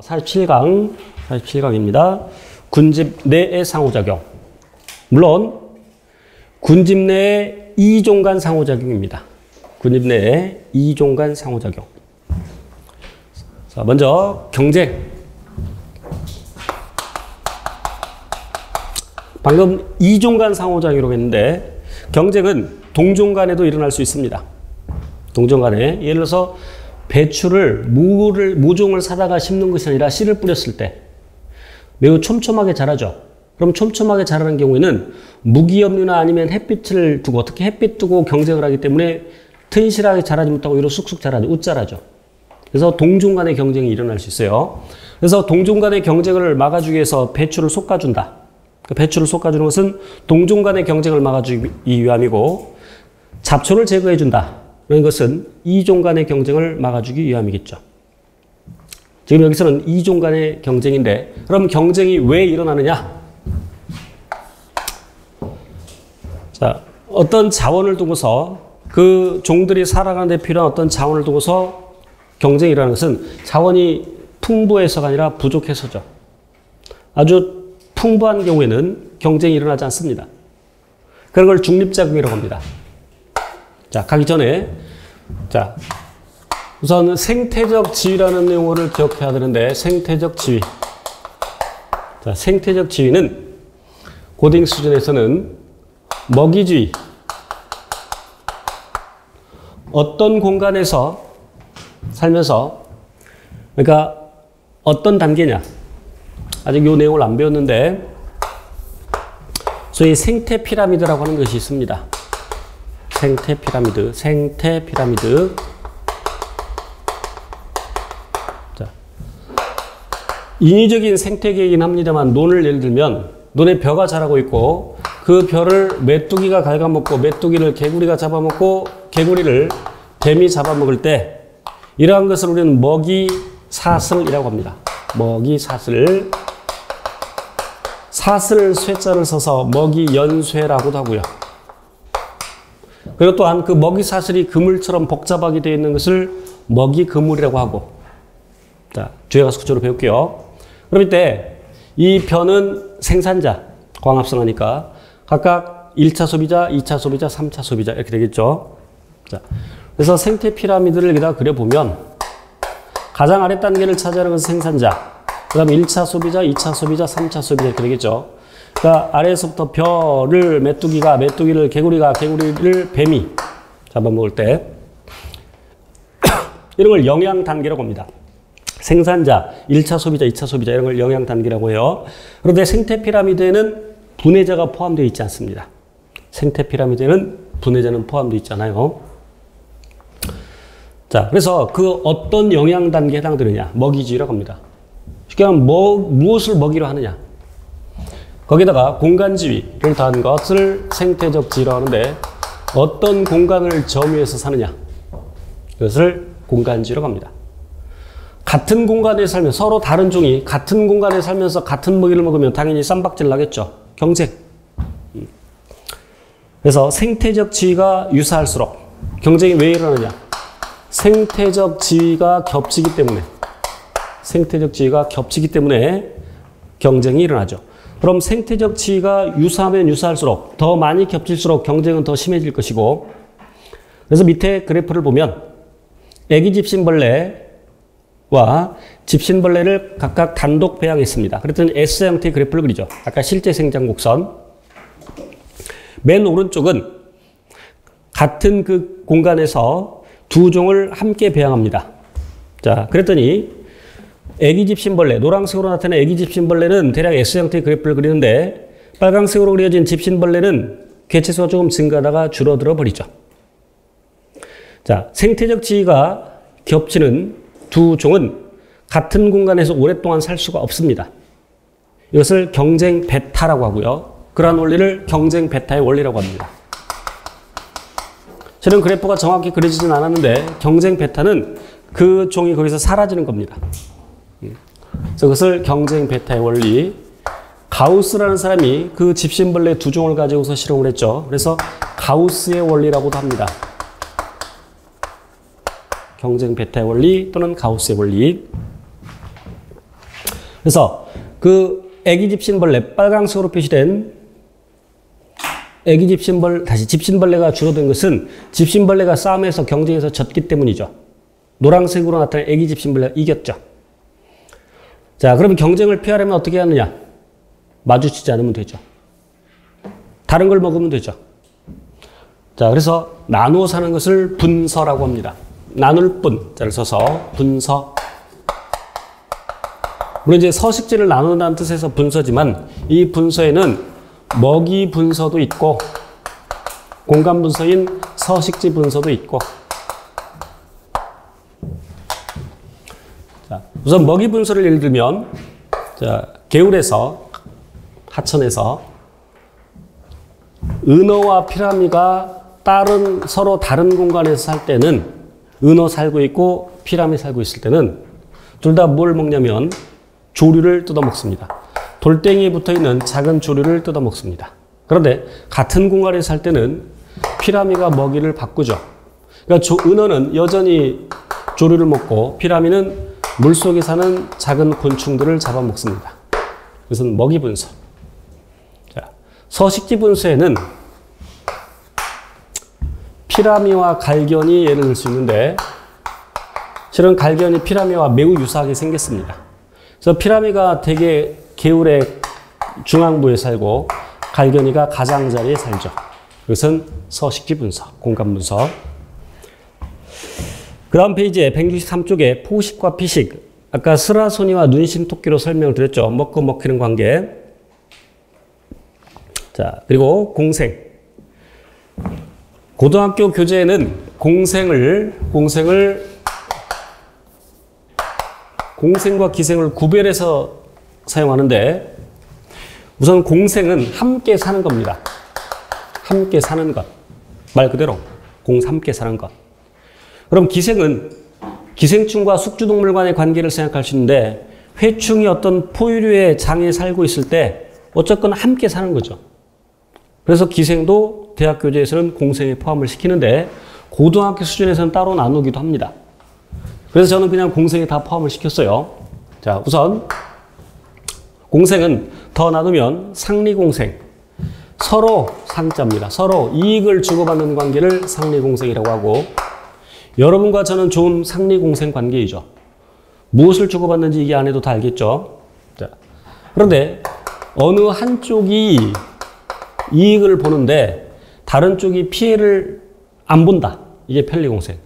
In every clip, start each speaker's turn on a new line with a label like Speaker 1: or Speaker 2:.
Speaker 1: 47강입니다. 군집 내의 상호작용. 물론 군집 내의 이종 간 상호작용입니다. 군집 내의 이종 간 상호작용. 자, 먼저 경쟁. 방금 이종 간 상호작용이라고 했는데 경쟁은 동종 간에도 일어날 수 있습니다. 동종 간에 예를 들어서 배추를 모종을 사다가 심는 것이 아니라 씨를 뿌렸을 때 매우 촘촘하게 자라죠. 그럼 촘촘하게 자라는 경우에는 무기업류나 아니면 햇빛을 두고, 특히 햇빛 두고 경쟁을 하기 때문에 튼실하게 자라지 못하고 위로 쑥쑥 자라죠. 웃자라죠. 그래서 동종 간의 경쟁이 일어날 수 있어요. 그래서 동종 간의 경쟁을 막아주기 위해서 배추를 솎아준다. 그 배추를 솎아주는 것은 동종 간의 경쟁을 막아주기 위함이고, 잡초를 제거해준다. 이런 것은 이종 간의 경쟁을 막아주기 위함이겠죠. 지금 여기서는 이종 간의 경쟁인데, 그럼 경쟁이 왜 일어나느냐? 자, 어떤 자원을 두고서 그 종들이 살아가는 데 필요한 어떤 자원을 두고서 경쟁이 일어나는 것은 자원이 풍부해서가 아니라 부족해서죠. 아주 풍부한 경우에는 경쟁이 일어나지 않습니다. 그런 걸 중립작용이라고 합니다. 자, 가기 전에, 자, 우선 생태적 지위라는 용어를 기억해야 되는데, 생태적 지위. 자, 생태적 지위는 고딩 수준에서는 먹이주의. 어떤 공간에서 살면서, 그러니까 어떤 단계냐. 아직 이 내용을 안 배웠는데, 소위 생태 피라미드라고 하는 것이 있습니다. 생태 피라미드. 자, 인위적인 생태계이긴 합니다만, 논을 예를 들면, 논에 벼가 자라고 있고, 그 벼를 메뚜기가 갉아먹고, 메뚜기를 개구리가 잡아먹고, 개구리를 뱀이 잡아먹을 때, 이러한 것을 우리는 먹이사슬이라고 합니다. 먹이사슬. 사슬 쇠자를 써서 먹이연쇠라고도 하고요. 그리고 또한 그 먹이사슬이 그물처럼 복잡하게 되어 있는 것을 먹이그물이라고 하고. 자, 뒤에 가서 구조를 배울게요. 그럼 이때 이 벼는 생산자, 광합성하니까 각각 1차 소비자, 2차 소비자, 3차 소비자 이렇게 되겠죠. 자, 그래서 생태 피라미드를 여기다 그려보면 가장 아래 단계를 차지하는 것은 생산자, 그 다음에 1차 소비자, 2차 소비자, 3차 소비자 이렇게 되겠죠. 그러니까 아래에서부터 벼를 메뚜기를 개구리를 뱀이 잡아먹을 때 이런 걸 영양 단계라고 합니다. 생산자, 1차 소비자, 2차 소비자 이런 걸 영양 단계라고 해요. 그런데 생태 피라미드에는 분해자가 포함되어 있지 않습니다. 생태 피라미드에는 분해자는 포함되어 있잖아요. 자, 그래서 그 어떤 영양 단계에 해당되느냐? 먹이주의라고 합니다. 쉽게 말하면 무엇을 먹이로 하느냐? 거기다가 공간지위를 더한 것을 생태적 지위라고 하는데 어떤 공간을 점유해서 사느냐? 이것을 공간지위라고 합니다. 같은 공간에 살면 서로 다른 종이 같은 공간에 살면서 같은 먹이를 먹으면 당연히 쌈박질 나겠죠. 경쟁. 그래서 생태적 지위가 유사할수록 경쟁이 왜 일어나느냐? 생태적 지위가 겹치기 때문에 경쟁이 일어나죠. 그럼 생태적 지위가 유사하면 유사할수록 더 많이 겹칠수록 경쟁은 더 심해질 것이고, 그래서 밑에 그래프를 보면 애기 집신벌레와 집신벌레를 각각 단독 배양했습니다. 그랬더니 S 형태의 그래프를 그리죠. 아까 실제 생장 곡선. 맨 오른쪽은 같은 그 공간에서 두 종을 함께 배양합니다. 자, 그랬더니 애기 집신벌레, 노란색으로 나타낸 애기 집신벌레는 대략 S 형태의 그래프를 그리는데 빨간색으로 그려진 집신벌레는 개체수가 조금 증가하다가 줄어들어 버리죠. 자, 생태적 지위가 겹치는 두 종은 같은 공간에서 오랫동안 살 수가 없습니다. 이것을 경쟁 배타라고 하고요. 그러한 원리를 경쟁 배타의 원리라고 합니다. 저는 그래프가 정확히 그려지진 않았는데 경쟁 배타는 그 종이 거기서 사라지는 겁니다. 그래서 그것을 경쟁 배타의 원리. 가우스라는 사람이 그 집신벌레 두 종을 가지고서 실험을 했죠. 그래서 가우스의 원리라고도 합니다. 경쟁 배타의 원리 또는 가우스의 원리. 그래서 그 애기 집신벌레, 빨강색으로 표시된 애기 집신벌레가 줄어든 것은 집신벌레가 싸움에서 경쟁에서 졌기 때문이죠. 노란색으로 나타난 애기 집신벌레가 이겼죠. 자, 그러면 경쟁을 피하려면 어떻게 하느냐? 마주치지 않으면 되죠. 다른 걸 먹으면 되죠. 자, 그래서 나누어 사는 것을 분서라고 합니다. 나눌 분자를 써서 분서. 물론 이제 서식지를 나눈다는 뜻에서 분서지만 이 분서에는 먹이 분서도 있고 공간 분서인 서식지 분서도 있고. 자, 우선 먹이 분서를 예를 들면 자, 개울에서 하천에서 은어와 피라미가 서로 다른 공간에서 살 때는 은어 살고 있고 피라미 살고 있을 때는 둘 다 뭘 먹냐면 조류를 뜯어 먹습니다. 돌덩이에 붙어있는 작은 조류를 뜯어 먹습니다. 그런데 같은 공간에 살 때는 피라미가 먹이를 바꾸죠. 그러니까 은어는 여전히 조류를 먹고 피라미는 물속에 사는 작은 곤충들을 잡아먹습니다. 그것은 먹이 분서. 자, 서식지 분서에는 피라미와 갈견이 예를 들 수 있는데 실은 갈견이 피라미와 매우 유사하게 생겼습니다. 그래서 피라미가 대개 개울의 중앙부에 살고 갈견이가 가장자리에 살죠. 그것은 서식지 분서, 공간 분서. 그 다음 페이지에 163쪽에 포식과 피식. 아까 스라소니와 눈심토끼로 설명을 드렸죠. 먹고 먹히는 관계. 자, 그리고 공생. 고등학교 교재에는 공생과 기생을 구별해서 사용하는데 우선 공생은 함께 사는 겁니다. 함께 사는 것. 말 그대로 함께 사는 것. 그럼 기생은 기생충과 숙주동물 간의 관계를 생각할 수 있는데 회충이 어떤 포유류의 장에 살고 있을 때 어쨌건 함께 사는 거죠. 그래서 기생도 대학 교재에서는 공생에 포함을 시키는데 고등학교 수준에서는 따로 나누기도 합니다. 그래서 저는 그냥 공생에 다 포함을 시켰어요. 자, 우선 공생은 더 나누면 상리공생. 서로 상자입니다. 서로 이익을 주고받는 관계를 상리공생이라고 하고 여러분과 저는 좋은 상리공생 관계이죠. 무엇을 주고받는지 이게 안 해도 다 알겠죠. 자, 그런데 어느 한쪽이 이익을 보는데 다른 쪽이 피해를 안 본다. 이게 편리공생.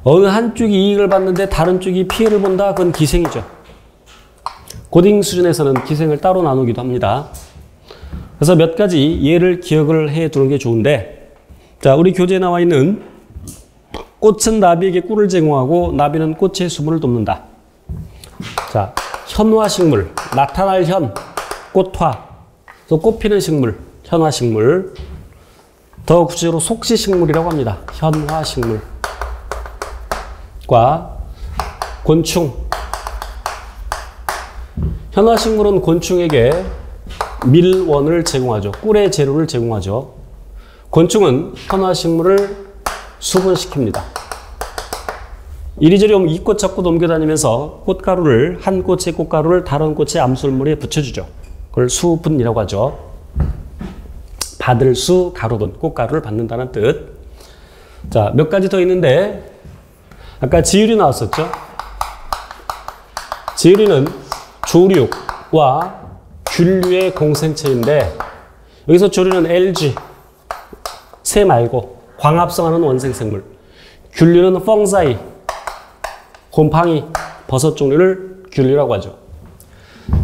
Speaker 1: 어느 한쪽이 이익을 받는데 다른 쪽이 피해를 본다. 그건 기생이죠. 고딩 수준에서는 기생을 따로 나누기도 합니다. 그래서 몇 가지 예를 기억을 해 두는 게 좋은데 자, 우리 교재에 나와 있는 꽃은 나비에게 꿀을 제공하고 나비는 꽃의 수분을 돕는다. 자, 현화식물, 나타날 현, 꽃화, 또 꽃피는 식물, 현화식물. 더 구체적으로 속시식물이라고 합니다. 현화식물과 곤충. 현화식물은 곤충에게 밀원을 제공하죠. 꿀의 재료를 제공하죠. 곤충은 현화식물을 수분시킵니다. 이리저리 이 꽃 저꽃 옮겨다니면서 꽃가루를 한 꽃의 꽃가루를 다른 꽃의 암술물에 붙여주죠. 그걸 수분이라고 하죠. 받을 수, 가루분, 꽃가루를 받는다는 뜻. 자, 몇 가지 더 있는데 아까 지유리 나왔었죠. 지유리는 조류와 균류의 공생체인데 여기서 조류는 LG, 새 말고 광합성하는 원생생물. 균류는 펑사이, 곰팡이, 버섯 종류를 균류라고 하죠.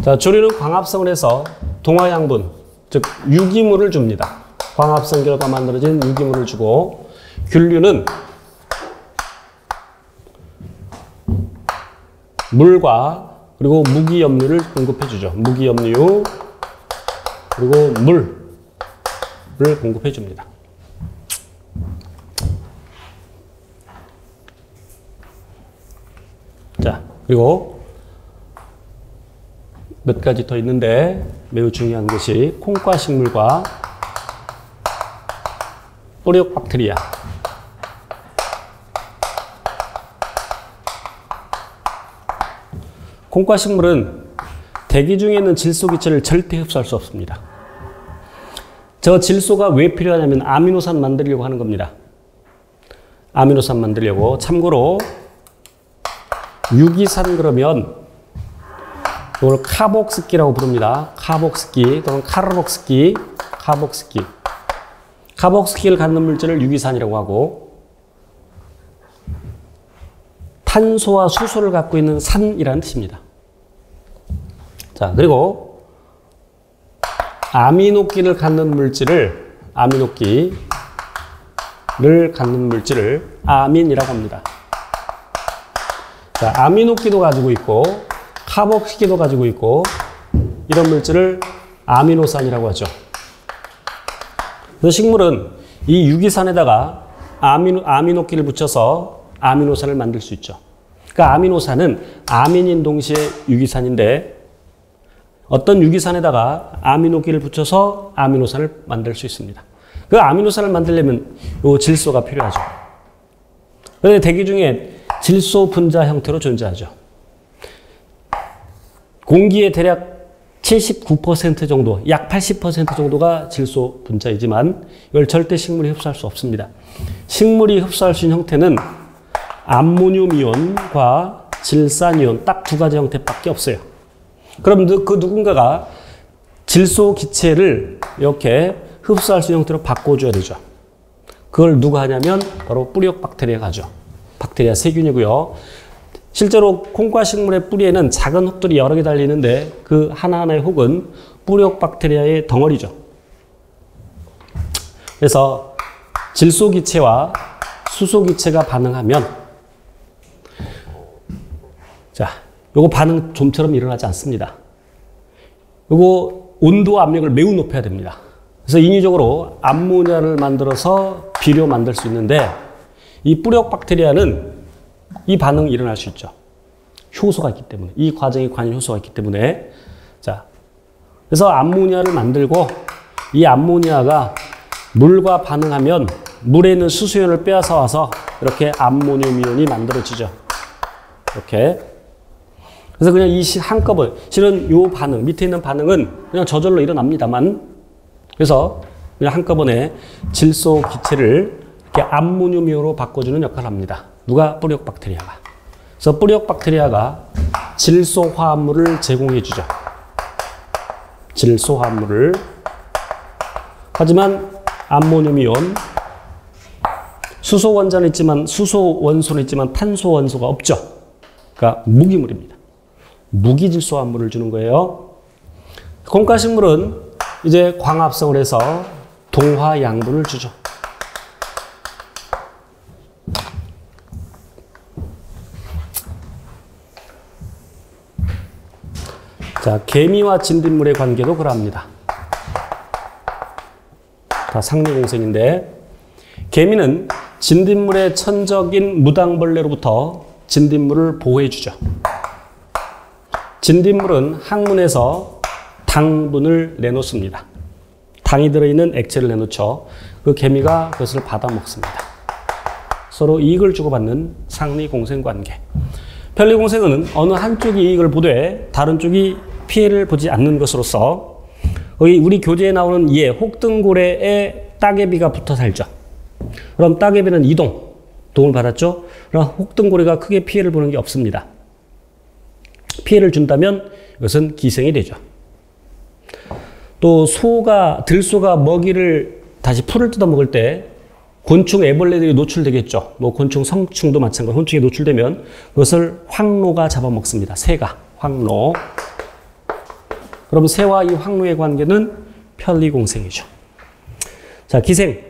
Speaker 1: 자, 조류는 광합성을 해서 동화양분, 즉 유기물을 줍니다. 광합성 결과 만들어진 유기물을 주고 균류는 물과 그리고 무기염류를 공급해 주죠. 무기염류 그리고 물을 공급해 줍니다. 자, 그리고 몇 가지 더 있는데 매우 중요한 것이 콩과 식물과 뿌리옥박테리아. 콩과 식물은 대기 중에 있는 질소 기체를 절대 흡수할 수 없습니다. 저 질소가 왜 필요하냐면 아미노산 만들려고 하는 겁니다. 아미노산 만들려고. 참고로 유기산 그러면 이걸 카복스키라고 부릅니다. 카복스키 또는 카르복스키, 카복스키. 카복스키를 갖는 물질을 유기산이라고 하고, 탄소와 수소를 갖고 있는 산이라는 뜻입니다. 자, 그리고 아미노끼를 갖는 물질을, 아미노끼를 갖는 물질을 아민이라고 합니다. 자, 아미노끼도 가지고 있고 카복스키도 가지고 있고 이런 물질을 아미노산이라고 하죠. 그래서 식물은 이 유기산에다가 아미노끼를 붙여서 아미노산을 만들 수 있죠. 그러니까 아미노산은 아민인 동시에 유기산인데 어떤 유기산에다가 아미노끼를 붙여서 아미노산을 만들 수 있습니다. 그 아미노산을 만들려면 이 질소가 필요하죠. 그런데 대기 중에 질소 분자 형태로 존재하죠. 공기의 대략 79% 정도, 약 80% 정도가 질소 분자이지만 이걸 절대 식물이 흡수할 수 없습니다. 식물이 흡수할 수 있는 형태는 암모늄이온과 질산이온 딱 두 가지 형태밖에 없어요. 그럼 그 누군가가 질소 기체를 이렇게 흡수할 수 있는 형태로 바꿔줘야 되죠. 그걸 누가 하냐면 바로 뿌리옥 박테리아가 하죠. 박테리아 세균이고요. 실제로 콩과 식물의 뿌리에는 작은 혹들이 여러 개 달리는데 그 하나하나의 혹은 뿌리옥 박테리아의 덩어리죠. 그래서 질소 기체와 수소 기체가 반응하면, 자, 요거 반응 좀처럼 일어나지 않습니다. 요거 온도와 압력을 매우 높여야 됩니다. 그래서 인위적으로 암모니아를 만들어서 비료 만들 수 있는데 이 뿌리옥 박테리아는 이 반응이 일어날 수 있죠. 효소가 있기 때문에. 이 과정에 관여 효소가 있기 때문에. 자, 그래서 암모니아를 만들고 이 암모니아가 물과 반응하면 물에 있는 수소연을 빼앗아 와서 이렇게 암모늄이온이 만들어지죠. 이렇게. 그래서 그냥 이 한꺼번에, 실은 이 반응, 밑에 있는 반응은 그냥 저절로 일어납니다만, 그래서 그냥 한꺼번에 질소 기체를 이렇게 암모늄이온으로 바꿔주는 역할을 합니다. 누가? 뿌리옥 박테리아가. 그래서 뿌리옥 박테리아가 질소 화합물을 제공해 주죠. 질소 화합물을. 하지만 암모늄이온, 수소 원자는 있지만, 수소 원소는 있지만 탄소 원소가 없죠. 그러니까 무기물입니다. 무기질소 화합물을 주는 거예요. 콩과 식물은 이제 광합성을 해서 동화 양분을 주죠. 자, 개미와 진딧물의 관계도 그러합니다. 다 상류공생인데, 개미는 진딧물의 천적인 무당벌레로부터 진딧물을 보호해주죠. 진딧물은 항문에서 당분을 내놓습니다. 당이 들어있는 액체를 내놓죠. 그 개미가 그것을 받아먹습니다. 서로 이익을 주고받는 상리공생 관계. 편리공생은 어느 한쪽이 이익을 보되 다른 쪽이 피해를 보지 않는 것으로서, 우리 교재에 나오는 혹등고래에 따개비가 붙어 살죠. 그럼 따개비는 동을 받았죠. 그럼 혹등고래가 크게 피해를 보는 게 없습니다. 피해를 준다면 이것은 기생이 되죠. 또 들소가 먹이를 다시 풀을 뜯어 먹을 때 곤충 애벌레들이 노출되겠죠. 뭐 곤충 성충도 마찬가지로 곤충에 노출되면 그것을 황노가 잡아먹습니다. 새가, 황노. 그럼 새와 이 황노의 관계는 편리공생이죠. 자, 기생.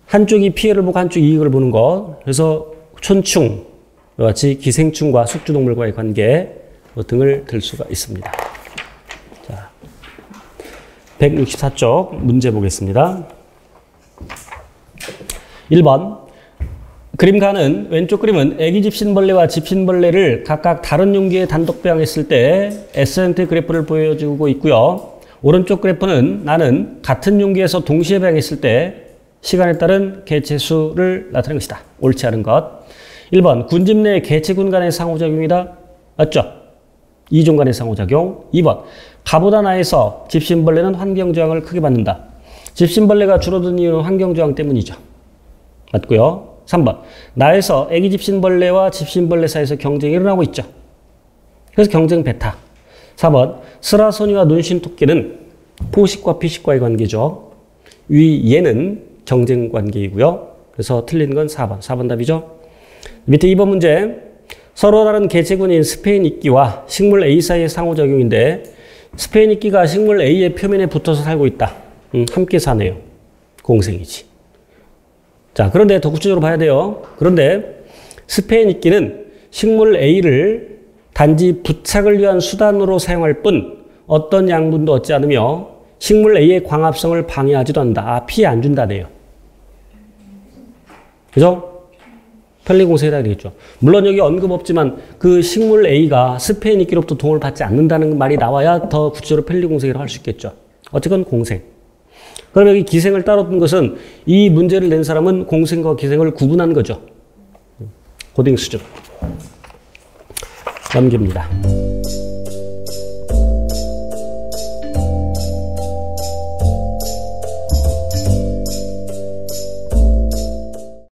Speaker 1: 한쪽이 피해를 보고 한쪽이 이익을 보는 것. 그래서 촌충, 이와 같이 기생충과 숙주동물과의 관계 등을 들 수가 있습니다. 자, 164쪽 문제 보겠습니다. 1번. 그림가는 왼쪽 그림은 애기 집신벌레와 집신벌레를 각각 다른 용기에 단독 배양했을 때 S형태 그래프를 보여주고 있고요. 오른쪽 그래프는 나는 같은 용기에서 동시에 배양했을 때 시간에 따른 개체수를 나타낸 것이다. 옳지 않은 것. 1번. 군집 내 개체군 간의 상호작용이다. 맞죠? 이종 간의 상호작용. 2번. 가보다 나에서 집신벌레는 환경저항을 크게 받는다. 집신벌레가 줄어든 이유는 환경저항 때문이죠. 맞고요. 3번. 나에서 애기 집신벌레와 집신벌레 사이에서 경쟁이 일어나고 있죠. 그래서 경쟁 배타. 4번. 스라소니와 눈신토끼는 포식과 피식과의 관계죠. 얘는 경쟁 관계이고요. 그래서 틀린 건 4번. 4번 답이죠. 밑에 2번 문제. 서로 다른 개체군인 스페인 이끼와 식물 A 사이의 상호작용인데 스페인 이끼가 식물 A의 표면에 붙어서 살고 있다. 함께 사네요. 공생이지. 자, 그런데 더 구체적으로 봐야 돼요. 그런데 스페인 이끼는 식물 A를 단지 부착을 위한 수단으로 사용할 뿐 어떤 양분도 얻지 않으며 식물 A의 광합성을 방해하지도 않는다. 피해 안 준다네요. 그죠? 편리공생이라 되겠죠. 물론 여기 언급 없지만 그 식물 A가 스페인 이끼로부터 도움을 받지 않는다는 말이 나와야 더 구체적으로 편리공생이라고 할 수 있겠죠. 어쨌건 공생. 그럼 여기 기생을 따로 둔 것은 이 문제를 낸 사람은 공생과 기생을 구분한 거죠. 고딩 수준. 넘깁니다.